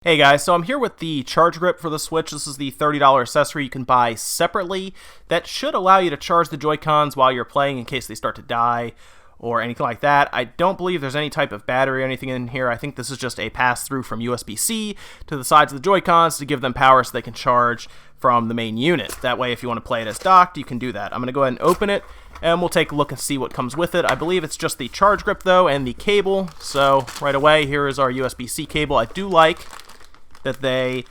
Hey guys, so I'm here with the charge grip for the Switch. This is the $30 accessory you can buy separately that should allow you to charge the Joy-Cons while you're playing in case they start to die or anything like that. I don't believe there's any type of battery or anything in here. I think this is just a pass-through from USB-C to the sides of the Joy-Cons to give them power so they can charge from the main unit. That way, if you want to play it as docked, you can do that. I'm going to go ahead and open it, and we'll take a look and see what comes with it. I believe it's just the charge grip, though, and the cable. So right away, here is our USB-C cable. I do like that they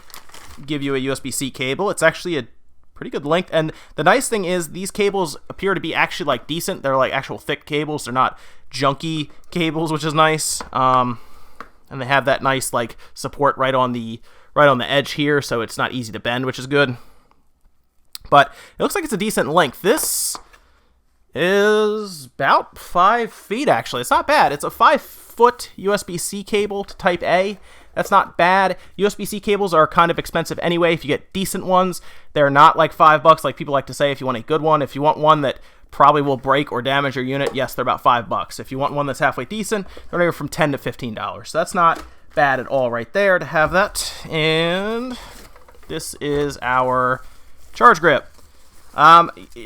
give you a USB-C cable. It's actually a pretty good length, and the nice thing is these cables appear to be actually like decent. They're like actual thick cables. They're not junky cables, which is nice. And they have that nice like support right on the edge here, so it's not easy to bend, which is good. But it looks like it's a decent length. This is about 5 feet actually. It's not bad. It's a 5-foot USB-C cable to Type A. That's not bad. USB-C cables are kind of expensive anyway. If you get decent ones, they're not like $5 like people like to say if you want a good one. If you want one that probably will break or damage your unit, yes, they're about $5. If you want one that's halfway decent, they're anywhere from $10 to $15. So that's not bad at all right there to have that. And this is our charge grip.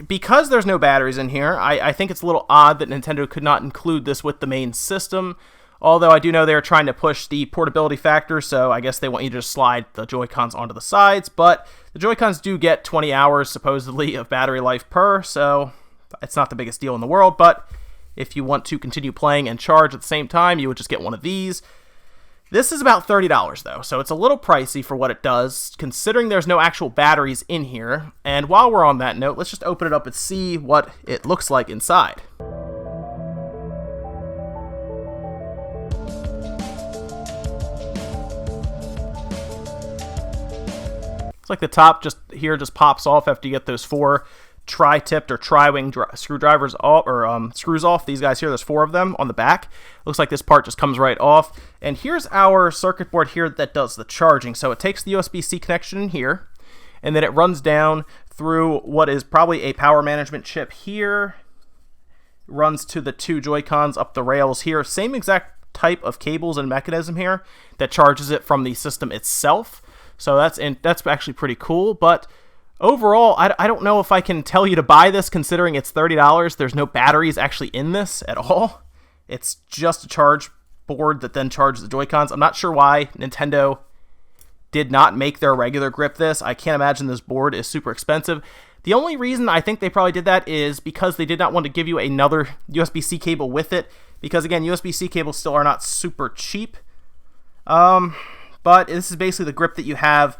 Because there's no batteries in here, I think it's a little odd that Nintendo could not include this with the main system. Although I do know they're trying to push the portability factor, so I guess they want you to just slide the Joy-Cons onto the sides. But the Joy-Cons do get 20 hours, supposedly, of battery life per, so it's not the biggest deal in the world. But if you want to continue playing and charge at the same time, you would just get one of these. This is about $30, though, so it's a little pricey for what it does, considering there's no actual batteries in here. And while we're on that note, let's just open it up and see what it looks like inside. It's like the top just pops off after you get those 4 tri-tipped or tri-wing screwdrivers off, or screws off. These guys here, there's 4 of them on the back. Looks like this part just comes right off. And here's our circuit board here that does the charging. So it takes the USB-C connection in here, and then it runs down through what is probably a power management chip here. Runs to the 2 Joy-Cons up the rails here. Same exact type of cables and mechanism here that charges it from the system itself. So that's actually pretty cool, but overall, I don't know if I can tell you to buy this considering it's $30. There's no batteries actually in this at all. It's just a charge board that then charges the Joy-Cons. I'm not sure why Nintendo did not make their regular grip this. I can't imagine this board is super expensive. The only reason I think they probably did that is because they did not want to give you another USB-C cable with it, because again, USB-C cables still are not super cheap. But this is basically the grip that you have,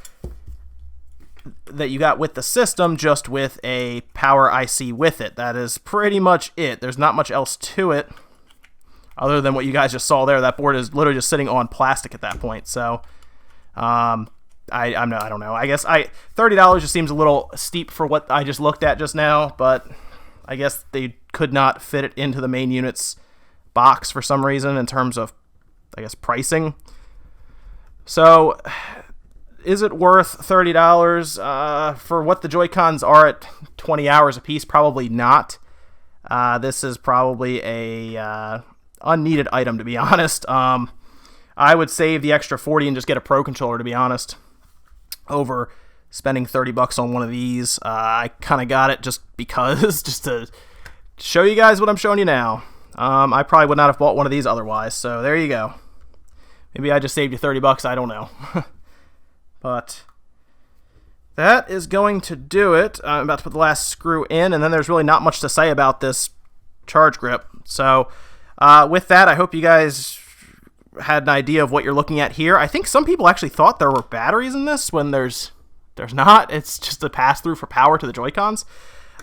that you got with the system, just with a power IC with it. That is pretty much it. There's not much else to it, other than what you guys just saw there. That board is literally just sitting on plastic at that point. So, I don't know. I guess $30 just seems a little steep for what I just looked at just now. But I guess they could not fit it into the main unit's box for some reason in terms of, I guess, pricing. So, is it worth $30 for what the Joy-Cons are at 20 hours a piece? Probably not. This is probably a unneeded item, to be honest. I would save the extra $40 and just get a Pro Controller, to be honest, over spending $30 on one of these. I kind of got it just because, just to show you guys what I'm showing you now. I probably would not have bought one of these otherwise, so there you go. Maybe I just saved you $30, I don't know. But that is going to do it. I'm about to put the last screw in, and then there's really not much to say about this charge grip. So with that, I hope you guys had an idea of what you're looking at here. I think some people actually thought there were batteries in this when there's not. It's just a pass-through for power to the Joy-Cons.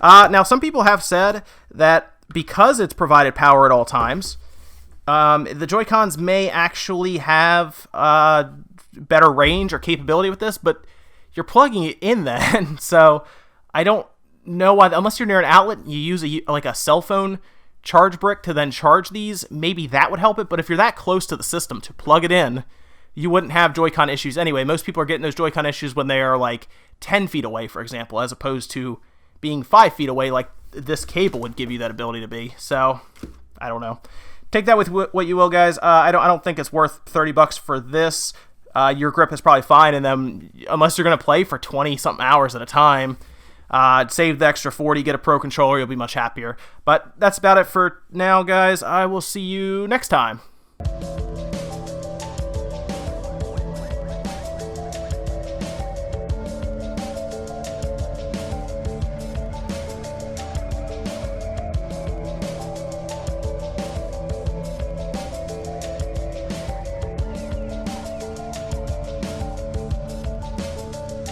Now, some people have said that because it's provided power at all times, the Joy-Cons may actually have better range or capability with this, but you're plugging it in then. So I don't know why, unless you're near an outlet, you use like a cell phone charge brick to then charge these. Maybe that would help it, but if you're that close to the system to plug it in, you wouldn't have Joy-Con issues anyway. Most people are getting those Joy-Con issues when they are like 10 feet away, for example, as opposed to being 5 feet away like this cable would give you that ability to be. So I don't know. Take that with what you will, guys. I don't think it's worth $30 for this. your grip is probably fine, and then unless you're going to play for 20-something hours at a time, save the extra 40, get a Pro Controller, you'll be much happier. But that's about it for now, guys. I will see you next time.